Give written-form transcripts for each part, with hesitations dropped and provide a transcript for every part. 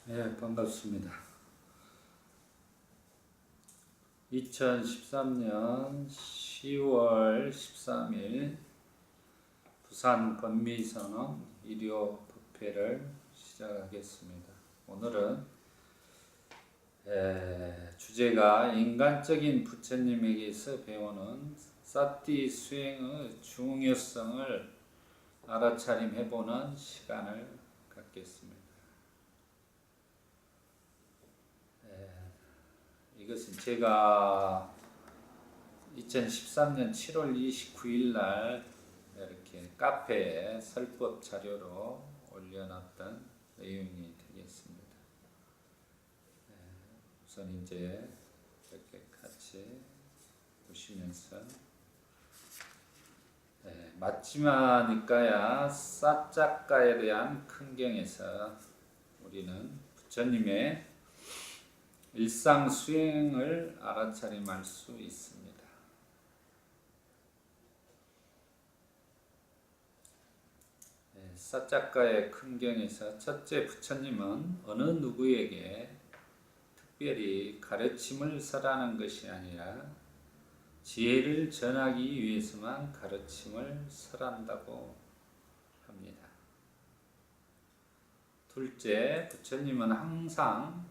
네, 반갑습니다. 2013년 10월 13일 부산 건미선언 일요법회를 시작하겠습니다. 오늘은 주제가 인간적인 부처님에게서 배우는 사티 수행의 중요성을 알아차림해보는 시간을 갖겠습니다. 이것은 제가 2013년 7월 29일 날 이렇게 카페에 설법 자료로 올려놨던 내용이 되겠습니다. 우선 이제 이렇게 같이 보시면서 마치마 니까야 사자가에 대한 큰경에서 우리는 부처님의 일상 수행을 알아차림할 수 있습니다. 사자가의 큰경에서 첫째, 부처님은 어느 누구에게 특별히 가르침을 설하는 것이 아니라 지혜를 전하기 위해서만 가르침을 설한다고 합니다. 둘째, 부처님은 항상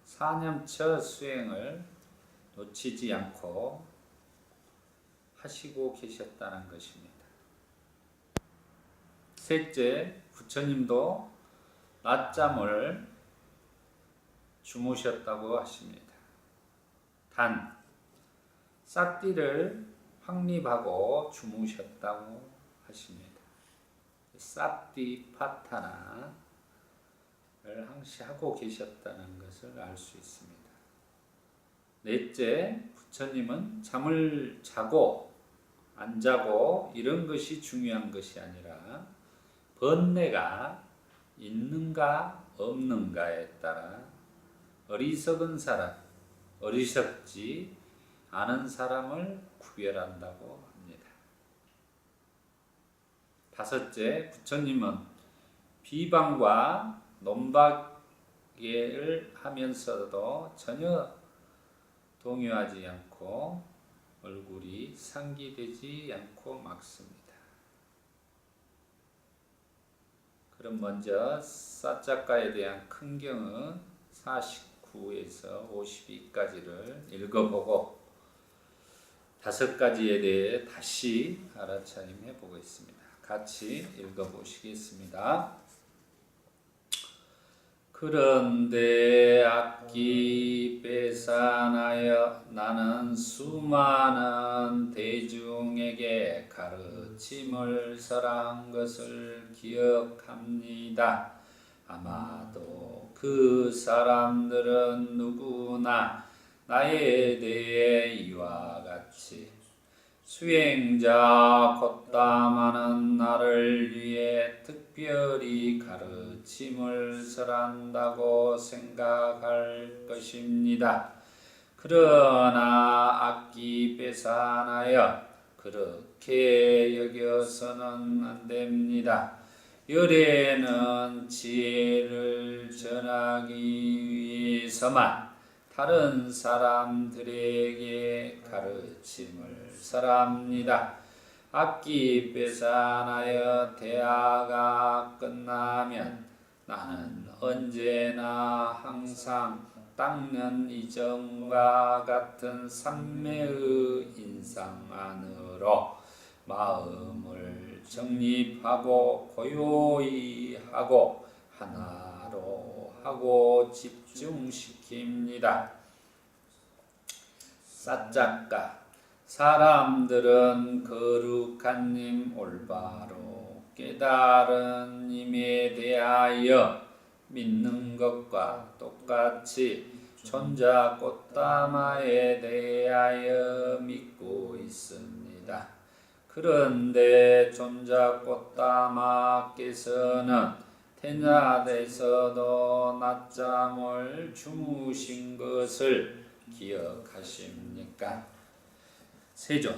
사념처 수행을 놓치지 않고 하시고 계셨다는 것입니다. 셋째, 부처님도 낮잠을 주무셨다고 하십니다. 단, 삿띠를 확립하고 주무셨다고 하십니다. 삿띠 파타나를 항시 하고 계셨다는 것을 알 수 있습니다. 넷째, 부처님은 잠을 자고 안 자고 이런 것이 중요한 것이 아니라 번뇌가 있는가 없는가에 따라 어리석은 사람, 어리석지 않은 사람을 구별한다고 합니다. 다섯째, 부처님은 비방과 논박을 하면서도 전혀 동요하지 않고 얼굴이 상기되지 않고 막습니다. 그럼 먼저 사자가에 대한 큰경은 49에서 52까지를 읽어보고 5가지에 대해 다시 알아차림해 보겠습니다. 같이 읽어보시겠습니다. 그런데 악기 빼앗아나여 나는 수많은 대중에게 가르침을 설한 것을 기억합니다. 아마도 그 사람들은 누구나 나에 대해 이와 같이 수행자 곧다마는 나를 위해 특별히 가르침을 설한다고 생각할 것입니다. 그러나 악기 빼앗아나여 그렇게 여겨서는 안 됩니다. 열애는 지혜를 전하기 위해서만 다른 사람들에게 가르침을 설합니다. 악기 빼앗아나여 대화가 끝나면 나는 언제나 항상 땅년 이전과 같은 삼매의 인상 안으로 마음을 정립하고 고요히 하고 하나로 하고 집중시킵니다. 사자가 사람들은 거룩한 님, 올바로 깨달은 님에 대하여 믿는 것과 똑같이 존자 꽃다마에 대하여 믿고 있습니다. 그런데 존자 꽃다마께서는 태냐에서도 낮잠을 주무신 것을 기억하십니까? 세존,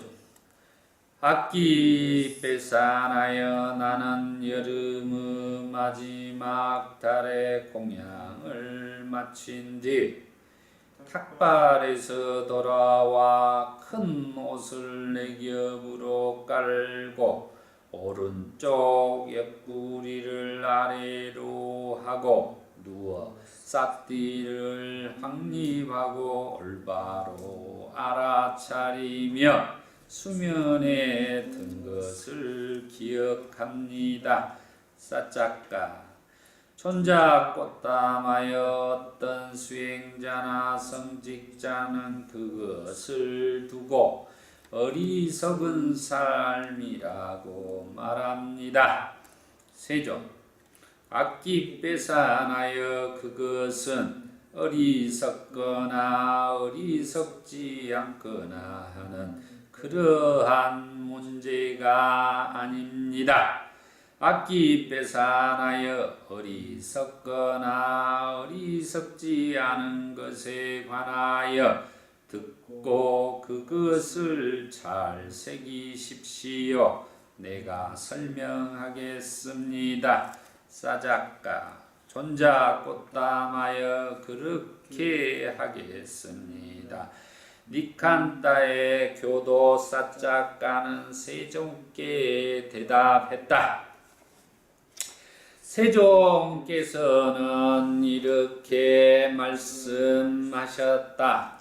악기 빼앗아나여 나는 여름의 마지막 달에 공양을 마친 뒤 탁발에서 돌아와 큰 옷을 내 겹으로 깔고 오른쪽 옆구리를 아래로 하고 누워 싹띠를 확립하고 올바로 알아차리며 수면에 든 것을 기억합니다. 사자가 존자 꽃담하여 어떤 수행자나 성직자는 그것을 두고 어리석은 삶이라고 말합니다. 세존 악기 빼앗아나여 그것은 어리석거나 어리석지 않거나 하는 그러한 문제가 아닙니다. 악기 빼앗아나여 어리석거나 어리석지 않은 것에 관하여 듣고 그것을 잘 새기십시오. 내가 설명하겠습니다. 사자가 존자 꽃담하여 그렇게 하겠습니다. 니칸타의 교도 사자가는 세종께 대답했다. 세종께서는 이렇게 말씀하셨다.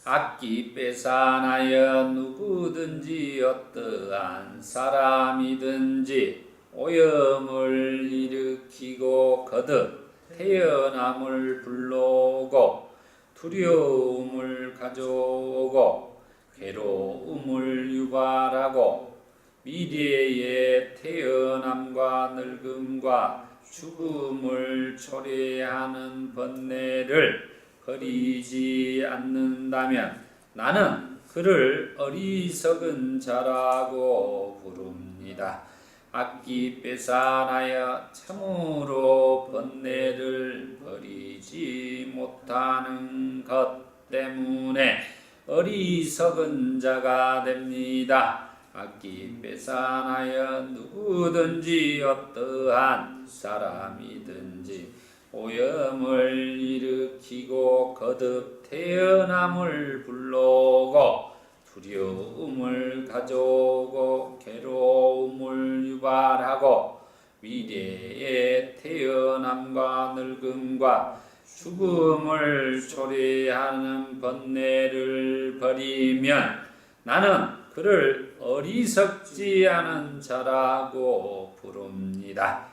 악기 빼앗아나여 누구든지 어떠한 사람이든지 오염을 일으키고 거듭 태어남을 불러오고 두려움을 가져오고 괴로움을 유발하고 미래의 태어남과 늙음과 죽음을 초래하는 번뇌를 버리지 않는다면 나는 그를 어리석은 자라고 부릅니다. 악기 빼앗아나여 참으로 번뇌를 버리지 못하는 것 때문에 어리석은 자가 됩니다. 악기 빼앗아나여 누구든지 어떠한 사람이든지 오염을 일으키고 거듭 태어남을 불러오고 두려움을 가져오고 괴로움을 유발하고 미래의 태어남과 늙음과 죽음을 초래하는 번뇌를 버리면 나는 그를 어리석지 않은 자라고 부릅니다.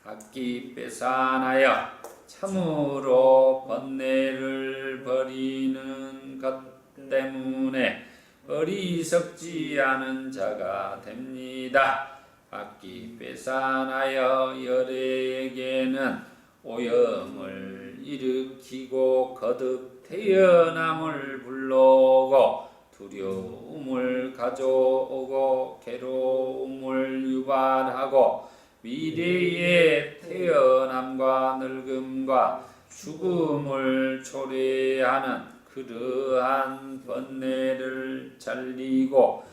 악기 빼앗아나여 참으로 번뇌를 버리는 것 때문에 어리석지 않은 자가 됩니다. 악기 빼앗아나여 열애에게는 오염을 일으키고 거듭 태어남을 불러오고 두려움을 가져오고 괴로움을 유발하고 미래의 태어남과 늙음과 죽음을 초래하는 그러한 번뇌를 잘리고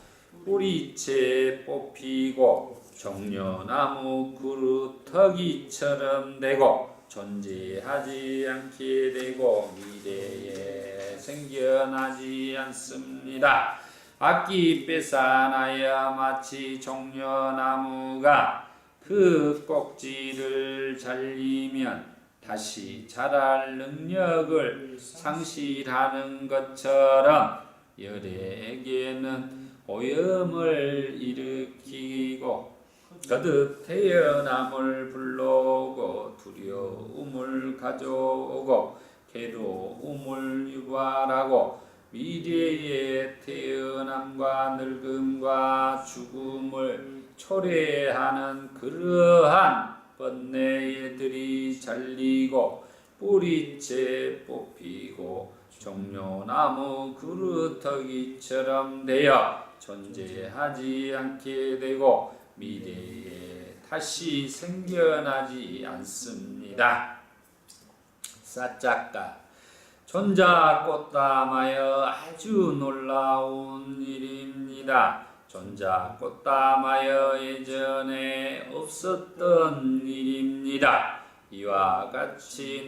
뿌리채 뽑히고 종려나무 그루터기처럼 되고 존재하지 않게 되고 미래에 생겨나지 않습니다. 악기 빼앗아나야 마치 종려나무가 그 꼭지를 잘리면 다시 자랄 능력을 상실하는 것처럼 열애에게는 오염을 일으키고 거듭 태어남을 불러오고 두려움을 가져오고 괴로움을 유발하고 미래의 태어남과 늙음과 죽음을 초래하는 그러한 번뇌들이 잘리고 뿌리채 뽑히고 종려나무 그루터기처럼 되어 존재하지 않게 되고 미래에 다시 생겨나지 않습니다. 사자가 존자 꽃담하여 아주 놀라운 일입니다. 존자 꽃담하여 예전에 없었던 일입니다. 이와 같이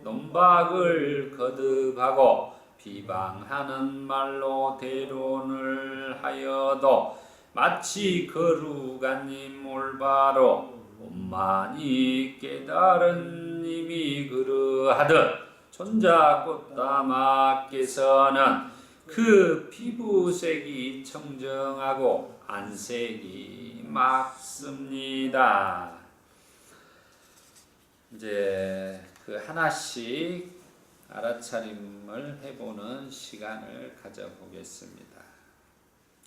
논박을 거듭하고 비방하는 말로 대론을 하여도 마치 거룩한 올바로 원만히 깨달은 님이 그러하듯 존자 꽃다마께서는 그 피부색이 청정하고 안색이 맑습니다. 이제 그 하나씩 알아차림을 해보는 시간을 가져보겠습니다.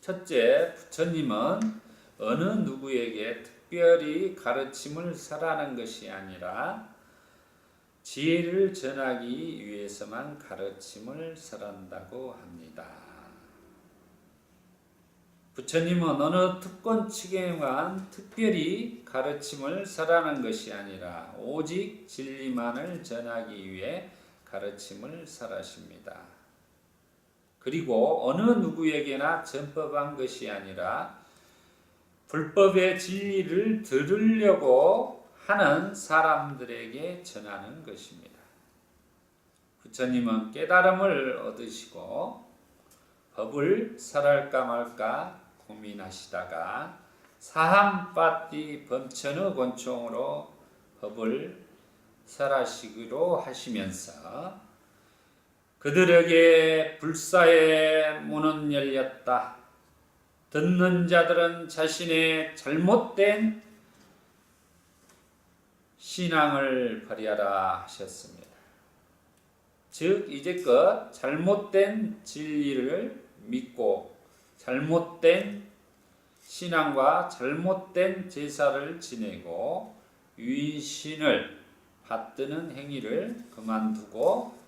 첫째, 부처님은 어느 누구에게 특별히 가르침을 설하는 것이 아니라 지혜를 전하기 위해서만 가르침을 설한다고 합니다. 부처님은 어느 특권 측에만 특별히 가르침을 설하는 것이 아니라 오직 진리만을 전하기 위해 가르침을 설하십니다. 그리고 어느 누구에게나 전법한 것이 아니라 불법의 진리를 들으려고 하는 사람들에게 전하는 것입니다. 부처님은 깨달음을 얻으시고 법을 설할까 말까 고민하시다가 사함빠띠 범천의 권총으로 법을 설하시기로 하시면서 그들에게 불사의 문은 열렸다. 듣는 자들은 자신의 잘못된 신앙을 버려라 하셨습니다. 즉 이제껏 잘못된 진리를 믿고 잘못된 신앙과 잘못된 제사를 지내고 유인신을 받드는 행위를 그만두고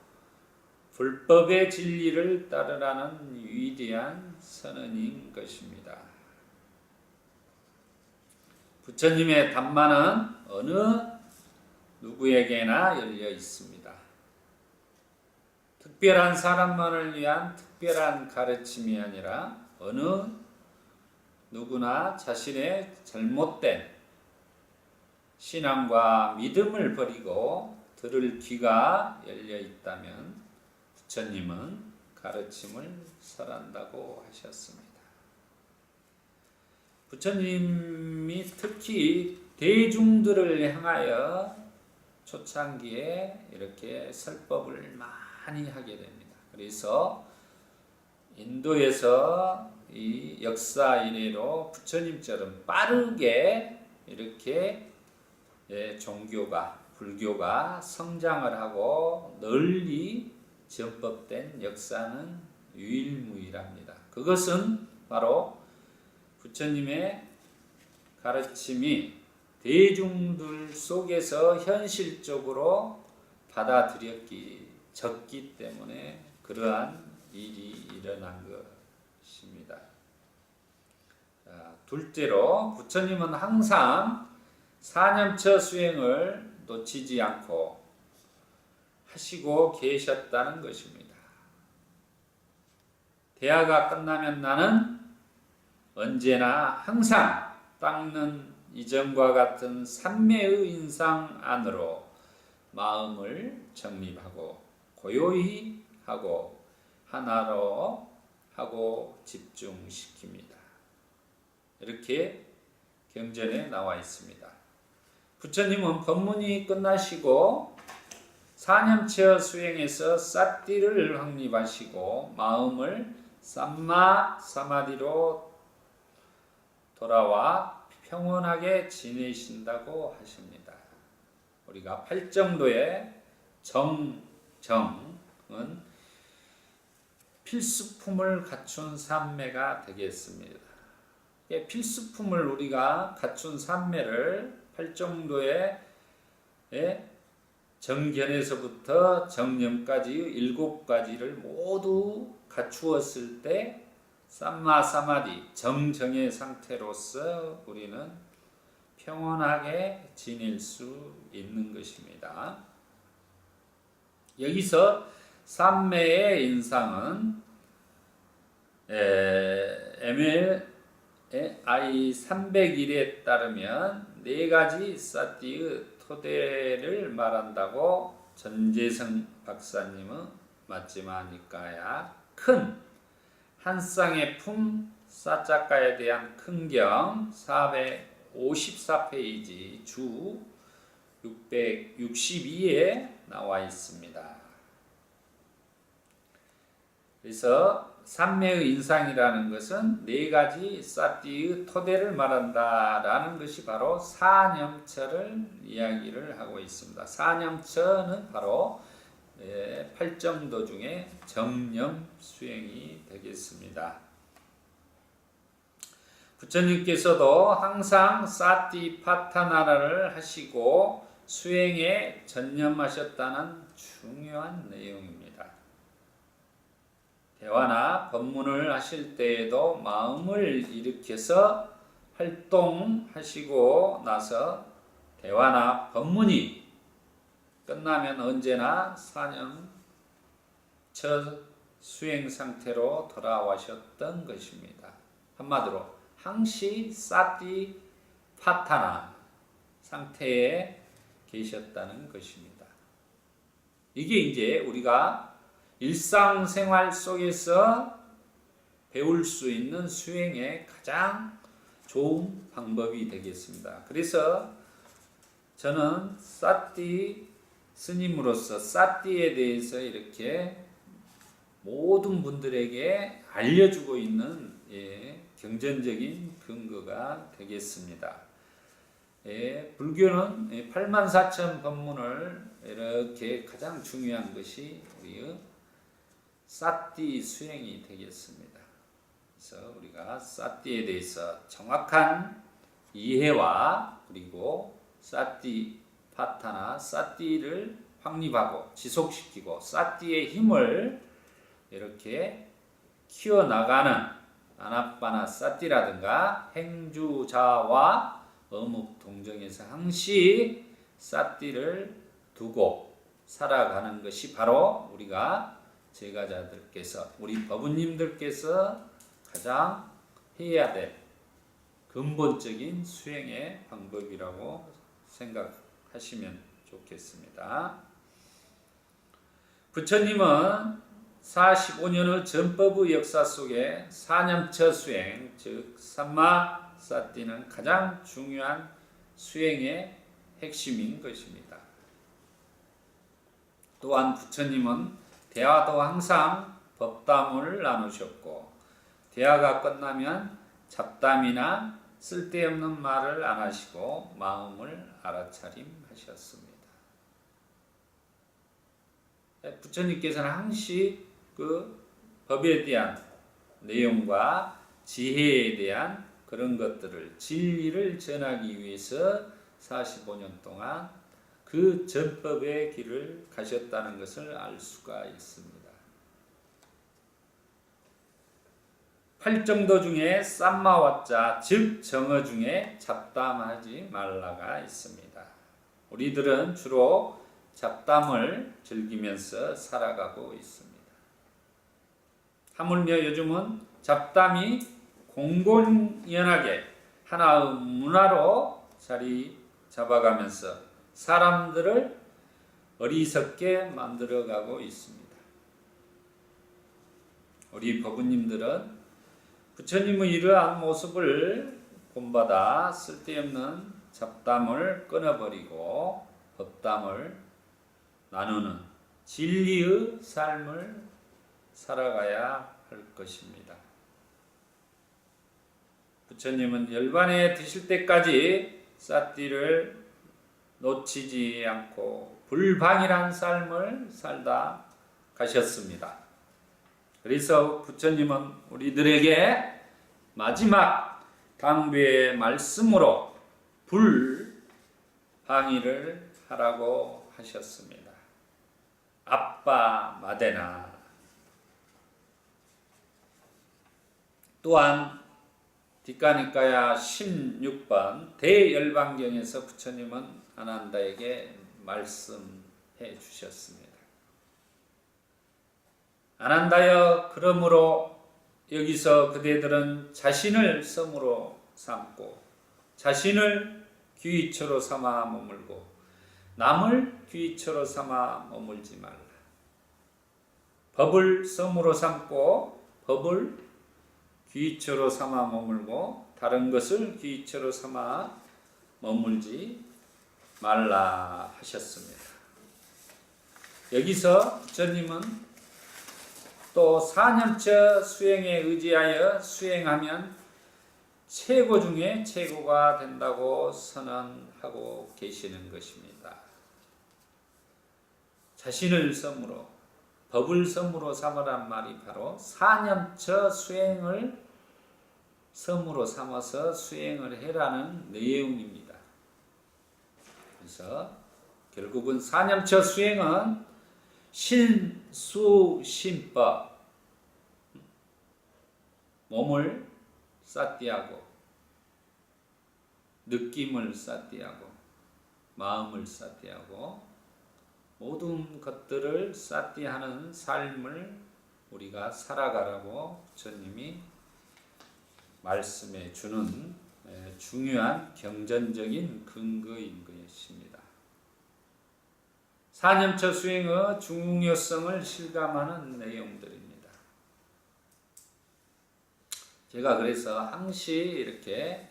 불법의 진리를 따르라는 위대한 선언인 것입니다. 부처님의 담마는 어느 누구에게나 열려 있습니다. 특별한 사람만을 위한 특별한 가르침이 아니라 어느 누구나 자신의 잘못된 신앙과 믿음을 버리고 들을 귀가 열려 있다면 부처님은 가르침을 설한다고 하셨습니다. 부처님이 특히 대중들을 향하여 초창기에 이렇게 설법을 많이 하게 됩니다. 그래서 인도에서 이 역사 이래로 부처님처럼 빠르게 이렇게 종교가 불교가 성장을 하고 널리 전법된 역사는 유일무이합니다. 그것은 바로 부처님의 가르침이 대중들 속에서 현실적으로 받아들였기 때문에 그러한 일이 일어난 것입니다. 둘째로 부처님은 항상 사념처 수행을 놓치지 않고 하시고 계셨다는 것입니다. 대화가 끝나면 나는 언제나 항상 닦는 이전과 같은 삼매의 인상 안으로 마음을 정립하고 고요히 하고 하나로 하고 집중시킵니다. 이렇게 경전에 나와 있습니다. 부처님은 법문이 끝나시고 사념처 수행에서 삿띠를 확립하시고 마음을 삼마 사마디로 돌아와 평온하게 지내신다고 하십니다. 우리가 팔정도의 정은 필수품을 갖춘 삼매가 되겠습니다. 필수품을 우리가 갖춘 삼매를 팔정도의 정견에서부터 정념까지 7가지를 모두 갖추었을 때 삼마 사마디 정정의 상태로서 우리는 평온하게 지낼 수 있는 것입니다. 여기서 삼매의 인상은 MLI 301에 따르면 네 가지 사띠의 토대를 말한다고 전재성 박사님은 맞지마니까야 큰 한 쌍의 품 사자가에 대한 큰경 454페이지 주 662에 나와 있습니다. 그래서 삼매의 인상이라는 것은 네 가지 사띠의 토대를 말한다라는 것이 바로 사념처를 이야기를 하고 있습니다. 사념처는 바로 팔정도 중에 정념 수행이 되겠습니다. 부처님께서도 항상 사띠파타나라를 하시고 수행에 전념하셨다는 중요한 내용입니다. 대화나 법문을 하실 때에도 마음을 일으켜서 활동하시고 나서 대화나 법문이 끝나면 언제나 사념 첫 수행 상태로 돌아오셨던 것입니다. 한마디로 항시 사띠 파타나 상태에 계셨다는 것입니다. 이게 이제 우리가 일상생활 속에서 배울 수 있는 수행의 가장 좋은 방법이 되겠습니다. 그래서 저는 사띠 스님으로서 사띠에 대해서 이렇게 모든 분들에게 알려주고 있는 경전적인 근거가 되겠습니다. 불교는 84,000 법문을 이렇게 가장 중요한 것이 우리의 사띠 수행이 되겠습니다. 그래서 우리가 사띠에 대해서 정확한 이해와 그리고 사띠 파타나 사띠를 확립하고 지속시키고 사띠의 힘을 이렇게 키워나가는 아나빠나 사띠라든가 행주자와 어묵동정에서 항시 사띠를 두고 살아가는 것이 바로 우리가 제가자들께서 우리 법우님들께서 가장 해야 될 근본적인 수행의 방법이라고 생각하시면 좋겠습니다. 부처님은 45년의 전법의 역사 속에 사념처 수행, 즉 삼마사띠는 가장 중요한 수행의 핵심인 것입니다. 또한 부처님은 대화도 항상 법담을 나누셨고 대화가 끝나면 잡담이나 쓸데없는 말을 안 하시고 마음을 알아차림하셨습니다. 부처님께서는 항시 그 법에 대한 내용과 지혜에 대한 그런 것들을 진리를 전하기 위해서 45년 동안 그 전법의 길을 가셨다는 것을 알 수가 있습니다. 팔정도 중에 쌈마와자 즉 정어 중에 잡담하지 말라가 있습니다. 우리들은 주로 잡담을 즐기면서 살아가고 있습니다. 하물며 요즘은 잡담이 공공연하게 하나의 문화로 자리 잡아가면서 사람들을 어리석게 만들어가고 있습니다. 우리 법우님들은 부처님의 이러한 모습을 본받아 쓸데없는 잡담을 끊어버리고 법담을 나누는 진리의 삶을 살아가야 할 것입니다. 부처님은 열반에 드실 때까지 사띠를 놓치지 않고 불방이란 삶을 살다 가셨습니다. 그래서 부처님은 우리들에게 마지막 당부의 말씀으로 불방위를 하라고 하셨습니다. 아빠 마데나. 또한 뒷가니까야 16번 대열반경에서 부처님은 아난다에게 말씀해 주셨습니다. 아난다여, 그러므로 여기서 그대들은 자신을 섬으로 삼고 자신을 귀처로 삼아 머물고 남을 귀처로 삼아 머물지 말라. 법을 섬으로 삼고 법을 귀처로 삼아 머물고 다른 것을 귀처로 삼아 머물지 말라 하셨습니다. 여기서 부처님은 또 사념처 수행에 의지하여 수행하면 최고 중에 최고가 된다고 선언하고 계시는 것입니다. 자신을 섬으로 법을 섬으로 삼으란 말이 바로 사념처 수행을 섬으로 삼아서 수행을 해라는 내용입니다. 그래서 결국은 사념처 수행은 신수심법, 몸을 삿디하고 느낌을 삿디하고 마음을 삿디하고 모든 것들을 삿디하는 삶을 우리가 살아가라고 부처님이 말씀해 주는 중요한 경전적인 근거인 것입니다. 사념처 수행의 중요성을 실감하는 내용들입니다. 제가 그래서 항시 이렇게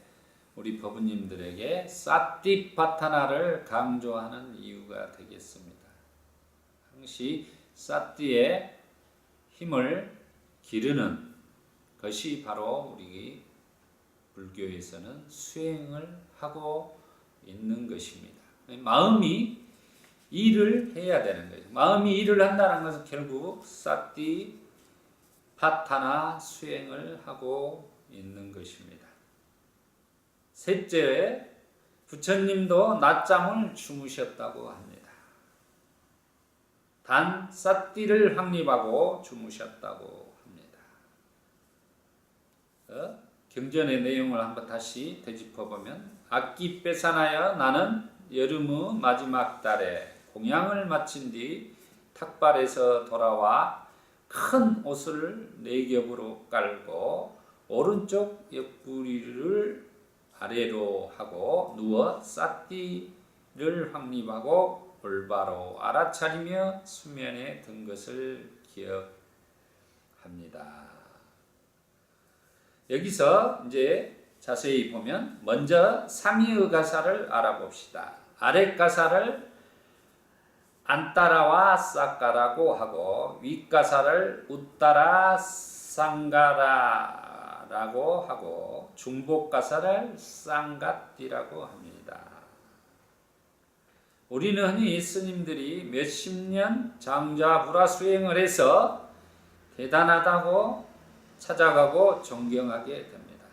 우리 법우님들에게 사띠파타나를 강조하는 이유가 되겠습니다. 항시 사띠의 힘을 기르는 것이 바로 우리 불교에서는 수행을 하고 있는 것입니다. 마음이 일을 해야 되는 거죠. 마음이 일을 한다는 것은 결국 사띠 파타나 수행을 하고 있는 것입니다. 셋째, 부처님도 낮잠을 주무셨다고 합니다. 단 사띠를 확립하고 주무셨다고 합니다. 경전의 내용을 한번 다시 되짚어보면 악기 빼산하여 나는 여름의 마지막 달에 공양을 마친 뒤 탁발에서 돌아와 큰 옷을 네 겹으로 깔고 오른쪽 옆구리를 아래로 하고 누워 삿띠를 확립하고 올바로 알아차리며 수면에 든 것을 기억합니다. 여기서 이제 자세히 보면 먼저 상의의 가사를 알아봅시다. 아래 가사를 안따라와 싹가라고 하고 윗가사를 웃따라 쌍가라라고 하고 중복가사를 쌍갓디라고 합니다. 우리는 흔히 스님들이 몇십 년 장자불화 수행을 해서 대단하다고 찾아가고 존경하게 됩니다.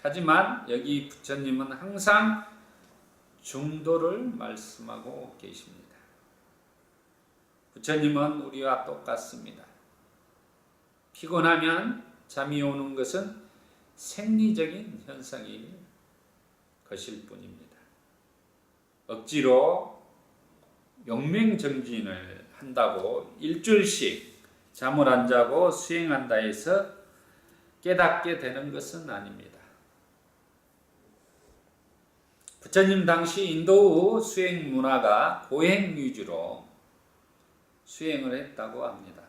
하지만 여기 부처님은 항상 중도를 말씀하고 계십니다. 부처님은 우리와 똑같습니다. 피곤하면 잠이 오는 것은 생리적인 현상일 것일 뿐입니다. 억지로 용맹정진을 한다고 일주일씩 잠을 안 자고 수행한다 해서 깨닫게 되는 것은 아닙니다. 부처님 당시 인도의 수행 문화가 고행 위주로 수행을 했다고 합니다.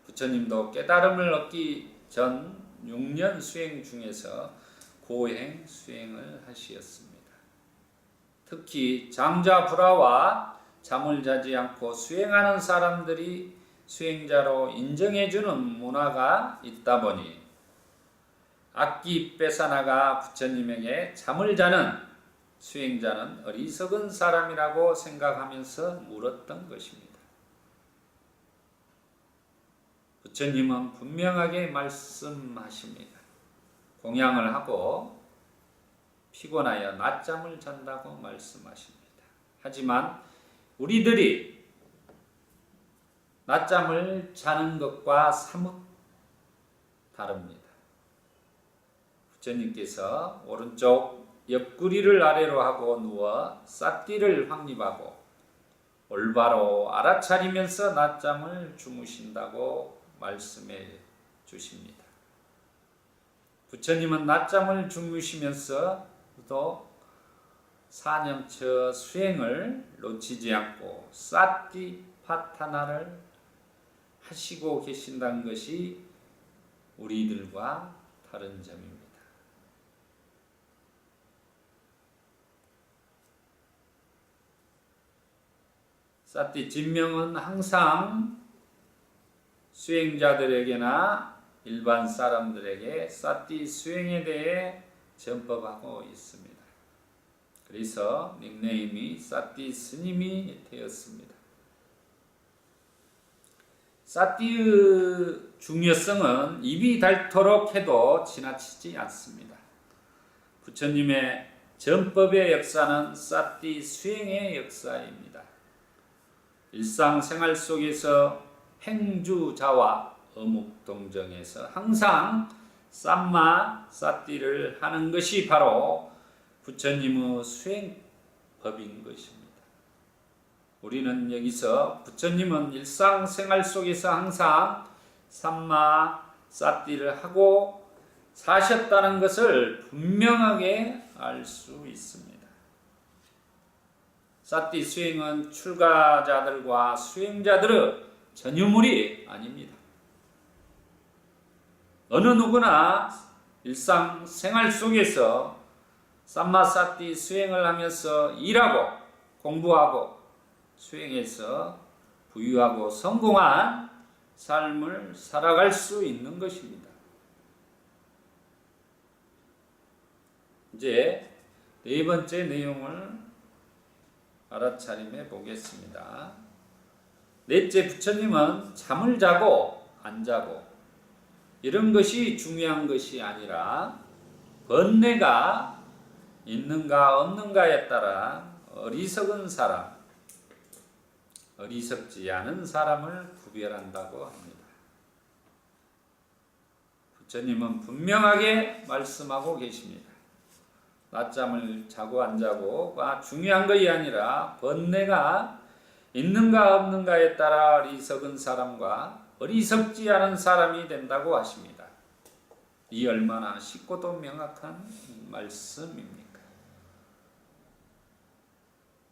부처님도 깨달음을 얻기 전 6년 수행 중에서 고행 수행을 하시었습니다. 특히 장자불화와 잠을 자지 않고 수행하는 사람들이 수행자로 인정해주는 문화가 있다 보니 악기 빼사나가 부처님에게 잠을 자는 수행자는 어리석은 사람이라고 생각하면서 물었던 것입니다. 부처님은 분명하게 말씀하십니다. 공양을 하고 피곤하여 낮잠을 잔다고 말씀하십니다. 하지만 우리들이 낮잠을 자는 것과 사뭇 다릅니다. 부처님께서 오른쪽 옆구리를 아래로 하고 누워 삿띠를 확립하고 올바로 알아차리면서 낮잠을 주무신다고 말씀해 주십니다. 부처님은 낮잠을 주무시면서도 사념처 수행을 놓치지 않고 사티파타나를 하시고 계신다는 것이 우리들과 다른 점입니다. 사티 진명은 항상 수행자들에게나 일반 사람들에게 사티 수행에 대해 전법하고 있습니다. 그래서 닉네임이 사티 스님이 되었습니다. 사티의 중요성은 입이 닳도록 해도 지나치지 않습니다. 부처님의 전법의 역사는 사티 수행의 역사입니다. 일상생활 속에서 행주자와 어묵동정에서 항상 삼마 사티를 하는 것이 바로 부처님의 수행법인 것입니다. 우리는 여기서 부처님은 일상생활 속에서 항상 삼마 사티를 하고 사셨다는 것을 분명하게 알 수 있습니다. 사티 수행은 출가자들과 수행자들의 전유물이 아닙니다. 어느 누구나 일상생활 속에서 삼마사티 수행을 하면서 일하고 공부하고 수행해서 부유하고 성공한 삶을 살아갈 수 있는 것입니다. 이제 네 번째 내용을 알아차림해 보겠습니다. 넷째, 부처님은 잠을 자고 안 자고 이런 것이 중요한 것이 아니라 번뇌가 있는가 없는가에 따라 어리석은 사람, 어리석지 않은 사람을 구별한다고 합니다. 부처님은 분명하게 말씀하고 계십니다. 낮잠을 자고 안 자고가 중요한 것이 아니라 번뇌가 있는가 없는가에 따라 어리석은 사람과 어리석지 않은 사람이 된다고 하십니다. 이 얼마나 쉽고도 명확한 말씀입니까?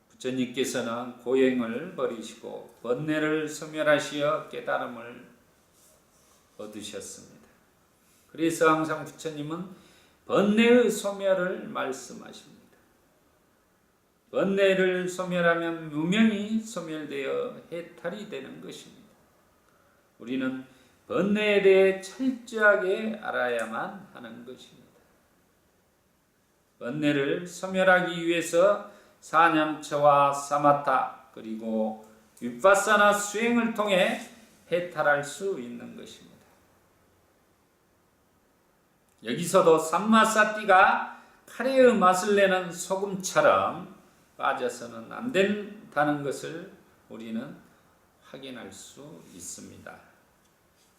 부처님께서는 고행을 버리시고 번뇌를 소멸하시어 깨달음을 얻으셨습니다. 그래서 항상 부처님은 번뇌의 소멸을 말씀하십니다. 번뇌를 소멸하면 무명이 소멸되어 해탈이 되는 것입니다. 우리는 번뇌에 대해 철저하게 알아야만 하는 것입니다. 번뇌를 소멸하기 위해서 사념처와 사마타 그리고 윗바사나 수행을 통해 해탈할 수 있는 것입니다. 여기서도 삼마사티가 카레의 맛을 내는 소금처럼 빠져서는 안 된다는 것을 우리는 확인할 수 있습니다.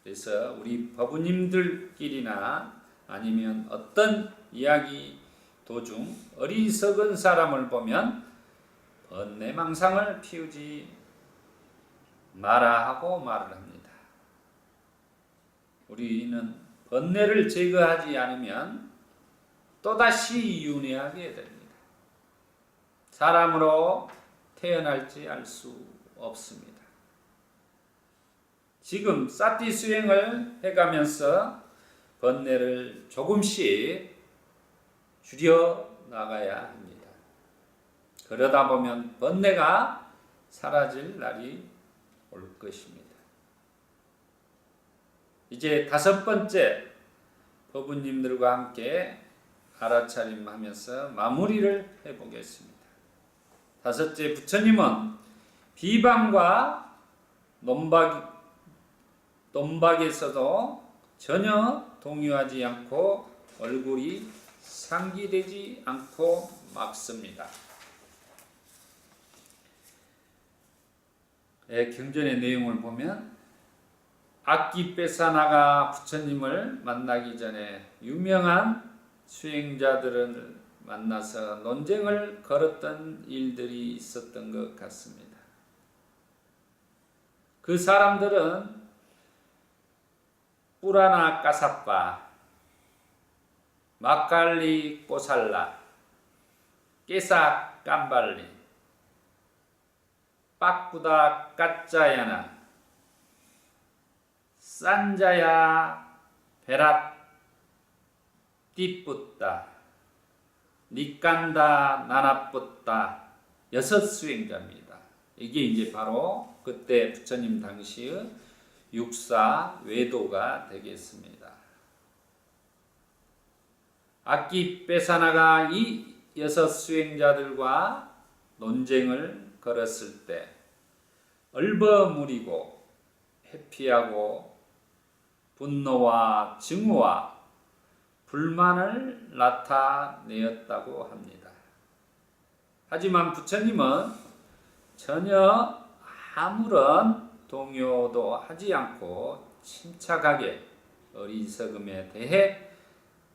그래서 우리 법우님들끼리나 아니면 어떤 이야기 도중 어리석은 사람을 보면 번뇌망상을 피우지 마라 하고 말을 합니다. 우리는 번뇌를 제거하지 않으면 또다시 윤회하게 됩니다. 사람으로 태어날지 알 수 없습니다. 지금 사티 수행을 해가면서 번뇌를 조금씩 줄여 나가야 합니다. 그러다 보면 번뇌가 사라질 날이 올 것입니다. 이제 다섯 번째 법우님들과 함께 알아차림하면서 마무리를 해보겠습니다. 다섯째, 부처님은 비방과 논박에서도 전혀 동요하지 않고 얼굴이 상기되지 않고 막습니다. 경전의 내용을 보면 악기 뺏어나가 부처님을 만나기 전에 유명한 수행자들을 만나서 논쟁을 걸었던 일들이 있었던 것 같습니다. 그 사람들은 뿌라나 까사빠, 막갈리 꼬살라, 깨사 깜발리, 빠꾸다 까짜야나, 산자야 베랏 띠뿌따, 니깐다 나나뿌따. 6수행자입니다. 이게 이제 바로 그때 부처님 당시의 육사 외도가 되겠습니다. 악기 빼사나가 이 6수행자들과 논쟁을 걸었을 때 얼버무리고 회피하고 분노와 증오와 불만을 나타내었다고 합니다. 하지만 부처님은 전혀 아무런 동요도 하지 않고 침착하게 어리석음에 대해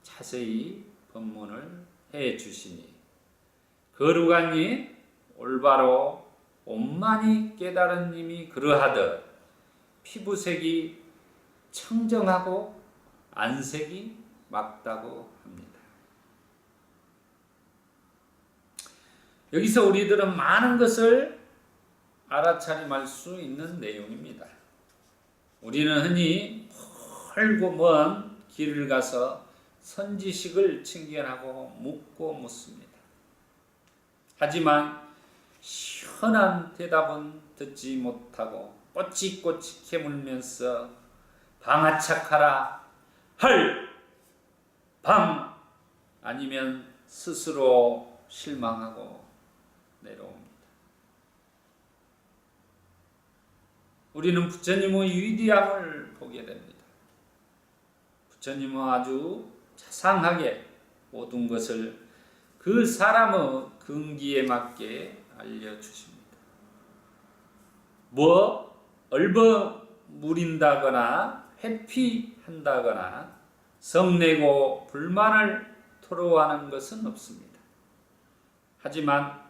자세히 법문을 해 주시니 거룩하니 올바로 온만이 깨달은 님이 그러하듯 피부색이 청정하고 안색이 맞다고 합니다. 여기서 우리들은 많은 것을 알아차림할 수 있는 내용입니다. 우리는 흔히 멀고 먼 길을 가서 선지식을 친견하고 묻고 묻습니다. 하지만 시원한 대답은 듣지 못하고 꼬치꼬치 캐물면서 방아착하라 할 방 아니면 스스로 실망하고 내려옵니다. 우리는 부처님의 위대함을 보게 됩니다. 부처님은 아주 자상하게 모든 것을 그 사람의 근기에 맞게 알려주십니다. 뭐 얼버무린다거나 회피한다거나 성내고 불만을 토로하는 것은 없습니다. 하지만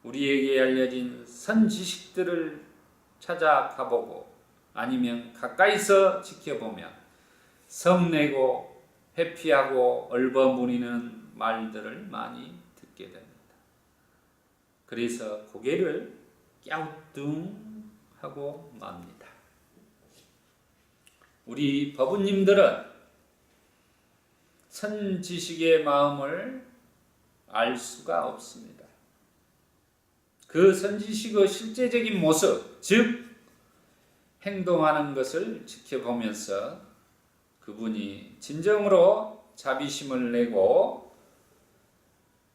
우리에게 알려진 선지식들을 찾아가보고 아니면 가까이서 지켜보면 성내고 회피하고 얼버무리는 말들을 많이 듣게 됩니다. 그래서 고개를 갸우뚱하고 맙니다. 우리 법우님들은 선지식의 마음을 알 수가 없습니다. 그 선지식의 실제적인 모습, 즉 행동하는 것을 지켜보면서 그분이 진정으로 자비심을 내고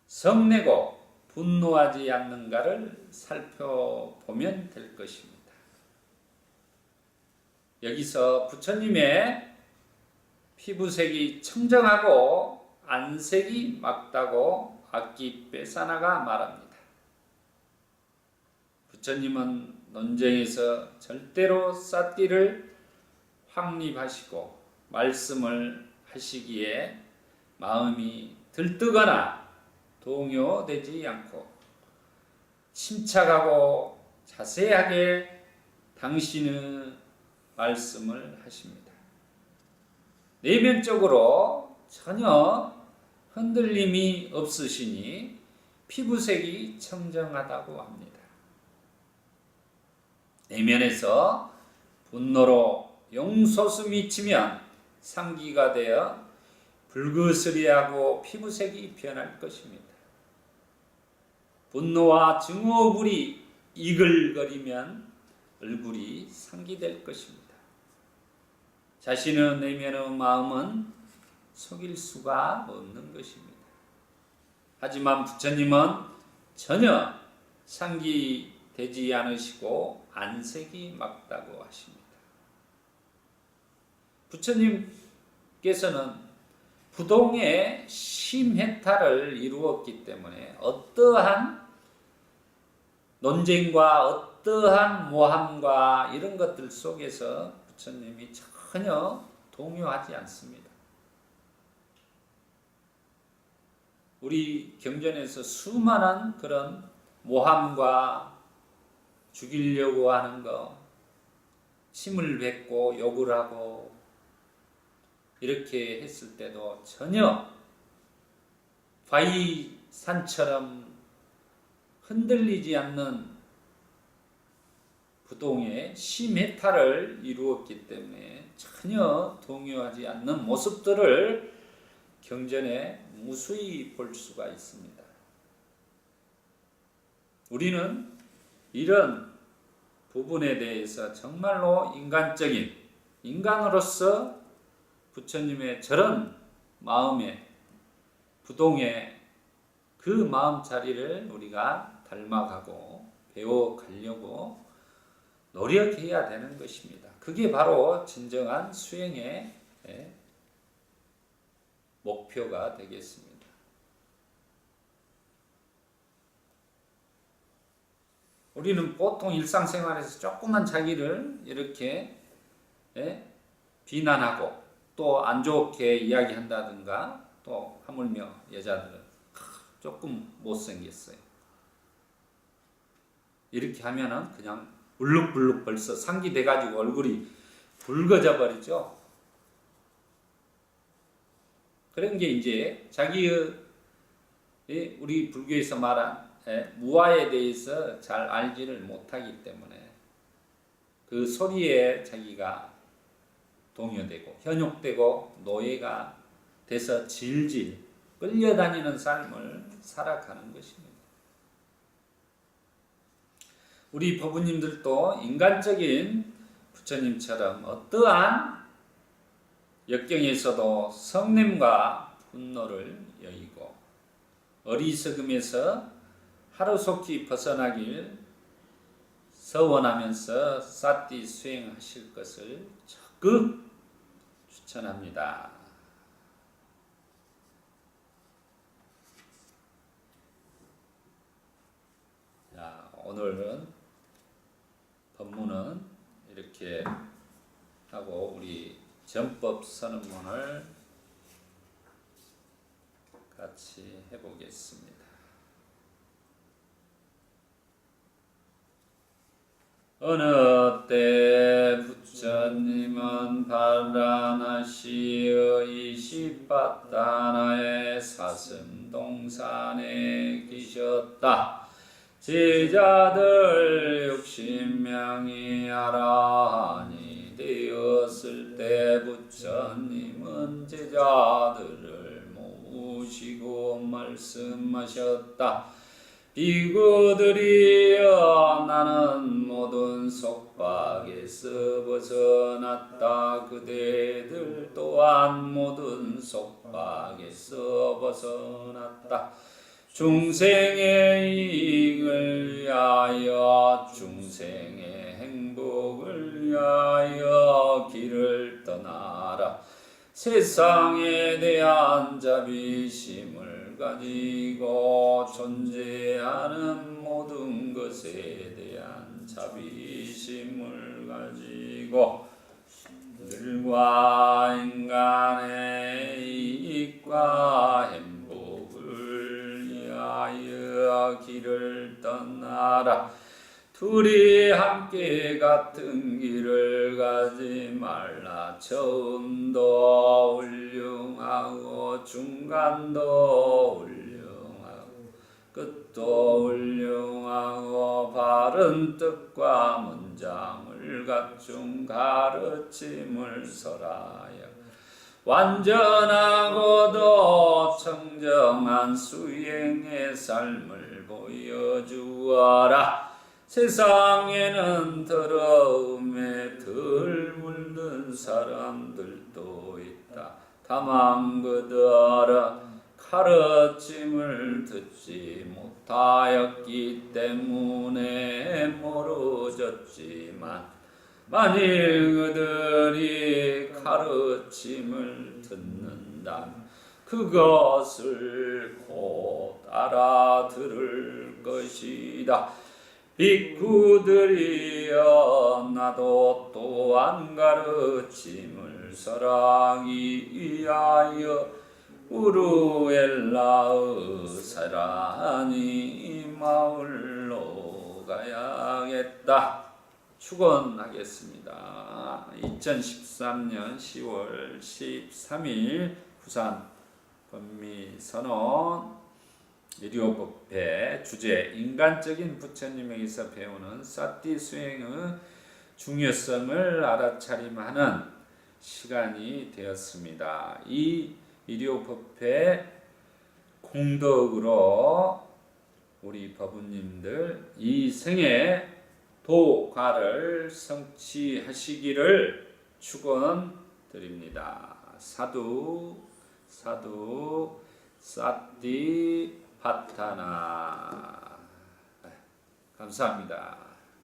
성내고 분노하지 않는가를 살펴보면 될 것입니다. 여기서 부처님의 피부색이 청정하고 안색이 맑다고 악기 빼사나가 말합니다. 부처님은 논쟁에서 절대로 삿기를 확립하시고 말씀을 하시기에 마음이 들뜨거나 동요되지 않고 침착하고 자세하게 당신의 말씀을 하십니다. 내면적으로 전혀 흔들림이 없으시니 피부색이 청정하다고 합니다. 내면에서 분노로 용솟음이 치면 상기가 되어 붉으스리하고 피부색이 변할 것입니다. 분노와 증오불이 이글거리면 얼굴이 상기될 것입니다. 자신의 내면의 마음은 속일 수가 없는 것입니다. 하지만 부처님은 전혀 상기되지 않으시고 안색이 맑다고 하십니다. 부처님께서는 부동의 심해탈을 이루었기 때문에 어떠한 논쟁과 어떠한 모함과 이런 것들 속에서 부처님이 전혀 동요하지 않습니다. 우리 경전에서 수많은 그런 모함과 죽이려고 하는 거, 침을 뱉고 욕을 하고 이렇게 했을 때도 전혀 바위산처럼 흔들리지 않는 부동의 심해탈을 이루었기 때문에 전혀 동요하지 않는 모습들을 경전에 무수히 볼 수가 있습니다. 우리는 이런 부분에 대해서 정말로 인간적인, 인간으로서 부처님의 저런 마음의 부동의 그 마음자리를 우리가 닮아가고 배워가려고 노력해야 되는 것입니다. 그게 바로 진정한 수행의 목표가 되겠습니다. 우리는 보통 일상생활에서 조금만 자기를 이렇게 비난하고 또 안 좋게 이야기한다든가, 또 하물며 여자들은 조금 못생겼어요. 이렇게 하면은 그냥 울룩불룩 벌써 상기돼가지고 얼굴이 붉어져 버리죠. 그런 게 이제 자기의 우리 불교에서 말한 무아에 대해서 잘 알지를 못하기 때문에 그 소리에 자기가 동요되고 현혹되고 노예가 돼서 질질 끌려다니는 삶을 살아가는 것입니다. 우리 법부님들도 인간적인 부처님처럼 어떠한 역경에서도 성냄과 분노를 여의고 어리석음에서 하루속히 벗어나길 서원하면서 사띠 수행하실 것을 적극 추천합니다. 자, 오늘은 법문은 이렇게 하고 우리 전법 선언문을 같이 해보겠습니다. 어느 때 부처님은 바라나시의 이시빠따나의 사슴동산에 계셨다. 제자들 60명이 아라한이 되었을 때 부처님은 제자들을 모시고 말씀하셨다. 비구들이여, 나는 모든 속박에서 벗어났다. 그대들 또한 모든 속박에서 벗어났다. 중생의 이익을 위하여, 중생의 행복을 위하여 길을 떠나라. 세상에 대한 자비심을 가지고 존재하는 모든 것에 대한 자비심을 가지고 들과 인간의 이익과 행복을 위하여 길을 떠나라. 둘이 함께 같은 길을 가지 말라. 처음도 훌륭하고 중간도 훌륭하고 끝도 훌륭하고 바른 뜻과 문장을 갖춘 가르침을 설하여 완전하고도 청정한 수행의 삶을 보여주어라. 세상에는 더러움에 덜 물든 사람들도 있다. 다만 그들은 가르침을 듣지 못하였기 때문에 모르졌지만, 만일 그들이 가르침을 듣는다면 그것을 곧 알아들을 것이다. 비구들이여, 나도 또한 가르침을 설하기 위하여 우루엘라의 사라니 마을로 가야겠다. 축원하겠습니다. 2013년 10월 13일 부산 법미선언 일요법회 주제 인간적인 부처님에게서 배우는 사티 수행의 중요성을 알아차림하는 시간이 되었습니다. 이 일요법회 공덕으로 우리 법우님들 이 생에 도과를 성취하시기를 축원드립니다. 사두 사두 사티 파타나. 감사합니다.